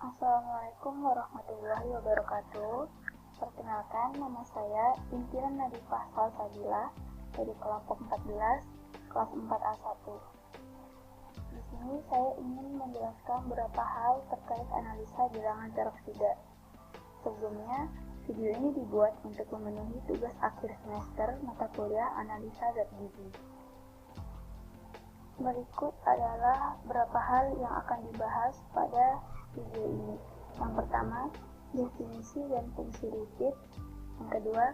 Assalamualaikum warahmatullahi wabarakatuh. Perkenalkan, nama saya Intiran Nadifah Salsabila dari kelompok 14, kelas 4A1. Di sini saya ingin menjelaskan beberapa hal terkait analisa bilangan peroksida. Sebelumnya, video ini dibuat untuk memenuhi tugas akhir semester mata kuliah analisa zat gizi. Berikut adalah beberapa hal yang akan dibahas pada video ini. Yang pertama, definisi dan fungsi lipid. Yang kedua,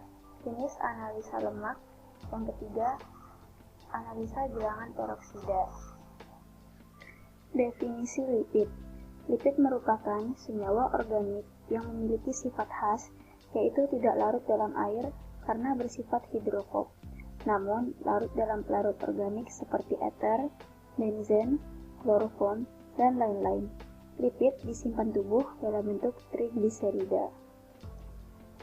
jenis analisa lemak. Yang ketiga, analisa bilangan peroksida. Definisi lipid. Lipid merupakan senyawa organik yang memiliki sifat khas, yaitu tidak larut dalam air karena bersifat hidrofob, namun larut dalam pelarut organik seperti eter, benzen, kloroform, dan lain-lain. Lipid disimpan tubuh dalam bentuk trigliserida.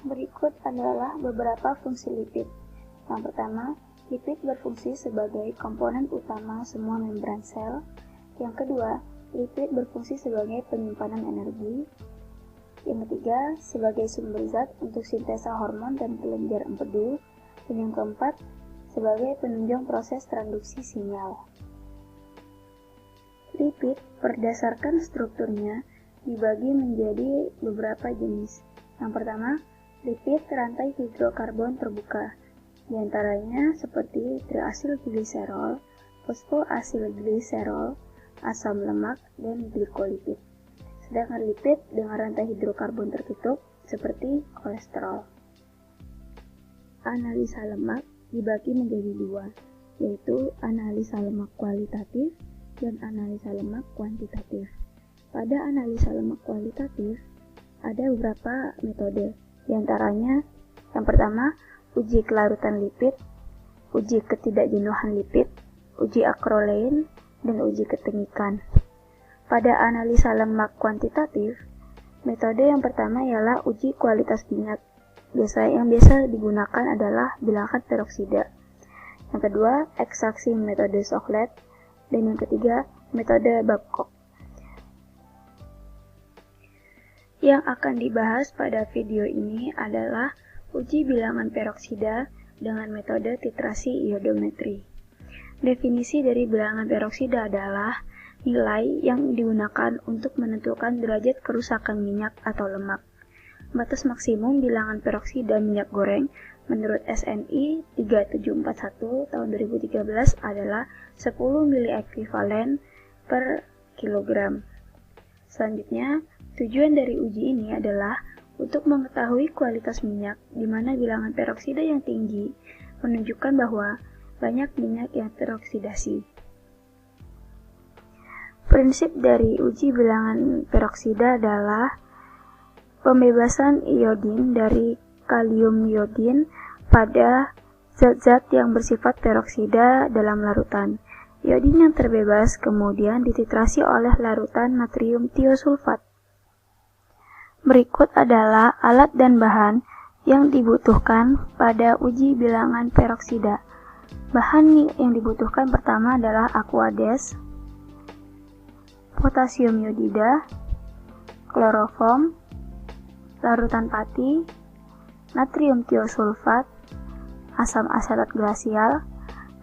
Berikut adalah beberapa fungsi lipid. Yang pertama, lipid berfungsi sebagai komponen utama semua membran sel. Yang kedua, lipid berfungsi sebagai penyimpanan energi. Yang ketiga, sebagai sumber zat untuk sintesa hormon dan kelenjar empedu. Dan yang keempat, sebagai penunjang proses transduksi sinyal. Lipid berdasarkan strukturnya dibagi menjadi beberapa jenis. Yang pertama, lipid rantai hidrokarbon terbuka, di antaranya seperti triasilgliserol, fosfoasilgliserol, asam lemak, dan glikolipid. Sedangkan lipid dengan rantai hidrokarbon tertutup seperti kolesterol. Analisa lemak dibagi menjadi dua, yaitu analisa lemak kualitatif dan analisa lemak kuantitatif. Pada analisa lemak kualitatif, ada beberapa metode, di antaranya yang pertama, uji kelarutan lipid, uji ketidakjenuhan lipid, uji akrolein, dan uji ketengikan. Pada analisa lemak kuantitatif, metode yang pertama ialah uji kualitas minyak. Yang biasa digunakan adalah bilangan peroksida. Yang kedua, ekstraksi metode Sochlet, dan yang ketiga, metode Babcock. Yang akan dibahas pada video ini adalah uji bilangan peroksida dengan metode titrasi iodometri. Definisi dari bilangan peroksida adalah nilai yang digunakan untuk menentukan derajat kerusakan minyak atau lemak. Batas maksimum bilangan peroksida minyak goreng menurut SNI 3741 tahun 2013 adalah 10 mili ekuivalen per kilogram. Selanjutnya, tujuan dari uji ini adalah untuk mengetahui kualitas minyak, di mana bilangan peroksida yang tinggi menunjukkan bahwa banyak minyak yang teroksidasi. Prinsip dari uji bilangan peroksida adalah pembebasan iodin dari kalium iodin pada zat-zat yang bersifat peroksida dalam larutan. Iodin yang terbebas kemudian dititrasi oleh larutan natrium tiosulfat. Berikut adalah alat dan bahan yang dibutuhkan pada uji bilangan peroksida. Bahan yang dibutuhkan pertama adalah aquades, potasium iodida, kloroform, larutan pati, natrium tiosulfat, asam asetat glasial,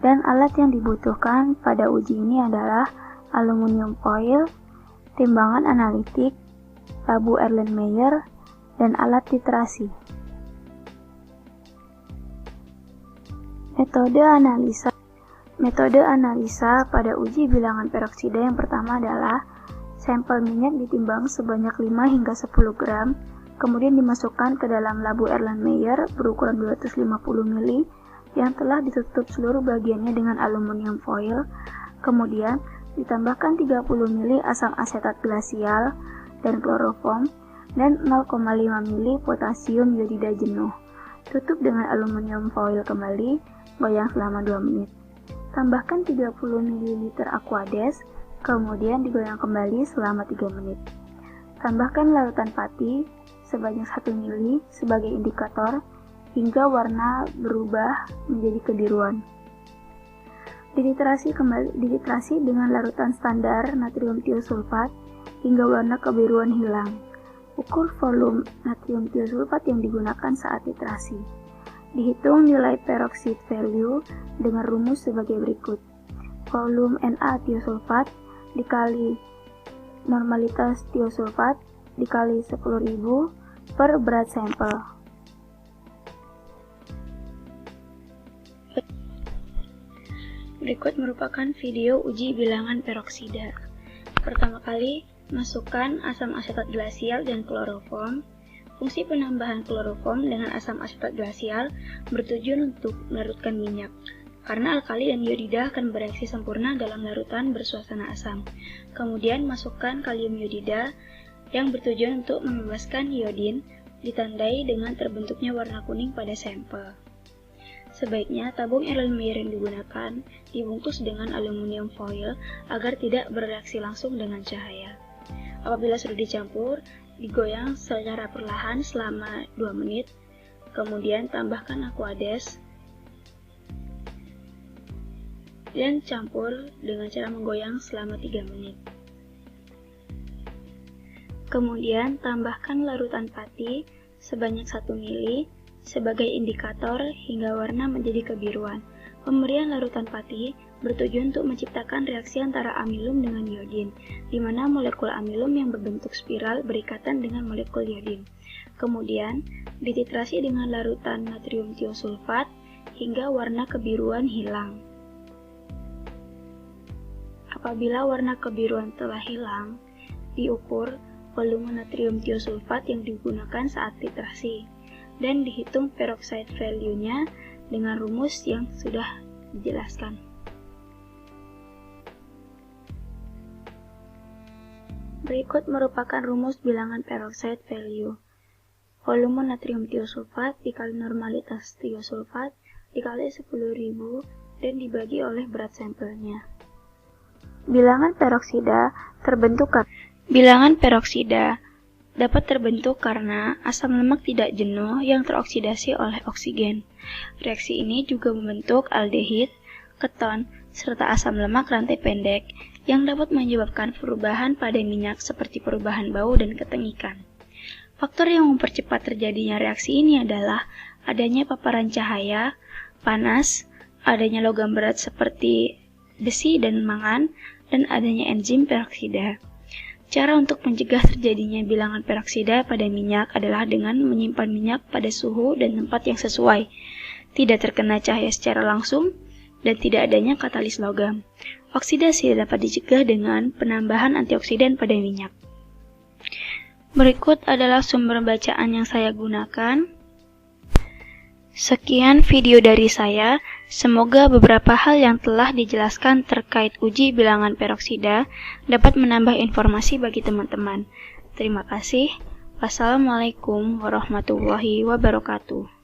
dan alat yang dibutuhkan pada uji ini adalah aluminium foil, timbangan analitik, labu Erlenmeyer, dan alat titrasi. Metode analisa pada uji bilangan peroksida yang pertama adalah sampel minyak ditimbang sebanyak 5 hingga 10 gram, kemudian dimasukkan ke dalam labu Erlenmeyer berukuran 250 ml yang telah ditutup seluruh bagiannya dengan aluminium foil, kemudian ditambahkan 30 ml asam asetat glasial dan kloroform dan 0,5 ml potasium iodida jenuh. Tutup dengan aluminium foil kembali, goyang selama 2 menit. Tambahkan 30 ml aquades, kemudian digoyang kembali selama 3 menit. Tambahkan larutan pati sebanyak 1 ml sebagai indikator hingga warna berubah menjadi kebiruan. Dititrasi dengan larutan standar natrium tiosulfat hingga warna kebiruan hilang. Ukur volume natrium tiosulfat yang digunakan saat titrasi. Dihitung nilai peroxide value dengan rumus sebagai berikut. Volume Na tiosulfat dikali normalitas tiosulfat dikali 10.000 per berat sampel. Berikut merupakan video uji bilangan peroksida. Pertama kali, masukkan asam asetat glasial dan kloroform. Fungsi penambahan kloroform dengan asam asetat glasial bertujuan untuk melarutkan minyak, karena alkali dan iodida akan bereaksi sempurna dalam larutan bersuasana asam. Kemudian masukkan kalium iodida yang bertujuan untuk membebaskan iodin, ditandai dengan terbentuknya warna kuning pada sampel. Sebaiknya tabung Erlenmeyer yang digunakan dibungkus dengan aluminium foil agar tidak bereaksi langsung dengan cahaya. Apabila sudah dicampur, digoyang secara perlahan selama 2 menit, kemudian tambahkan aquades dan campur dengan cara menggoyang selama 3 menit. Kemudian tambahkan larutan pati sebanyak 1 ml sebagai indikator hingga warna menjadi kebiruan. Pemberian larutan pati bertujuan untuk menciptakan reaksi antara amilum dengan iodin, di mana molekul amilum yang berbentuk spiral berikatan dengan molekul iodin. Kemudian dititrasi dengan larutan natrium tiosulfat hingga warna kebiruan hilang. Apabila warna kebiruan telah hilang, diukur volume natrium tiosulfat yang digunakan saat titrasi, dan dihitung peroxide value-nya dengan rumus yang sudah dijelaskan. Berikut merupakan rumus bilangan peroxide value. Volume natrium tiosulfat dikali normalitas tiosulfat dikali 10.000 dan dibagi oleh berat sampelnya. Bilangan peroksida dapat terbentuk karena asam lemak tidak jenuh yang teroksidasi oleh oksigen. Reaksi ini juga membentuk aldehid, keton, serta asam lemak rantai pendek yang dapat menyebabkan perubahan pada minyak seperti perubahan bau dan ketengikan. Faktor yang mempercepat terjadinya reaksi ini adalah adanya paparan cahaya, panas, adanya logam berat seperti besi dan mangan, dan adanya enzim peroksida. Cara untuk mencegah terjadinya bilangan peroksida pada minyak adalah dengan menyimpan minyak pada suhu dan tempat yang sesuai, tidak terkena cahaya secara langsung, dan tidak adanya katalis logam. Oksidasi dapat dicegah dengan penambahan antioksidan pada minyak. Berikut adalah sumber bacaan yang saya gunakan. Sekian video dari saya, semoga beberapa hal yang telah dijelaskan terkait uji bilangan peroksida dapat menambah informasi bagi teman-teman. Terima kasih. Wassalamualaikum warahmatullahi wabarakatuh.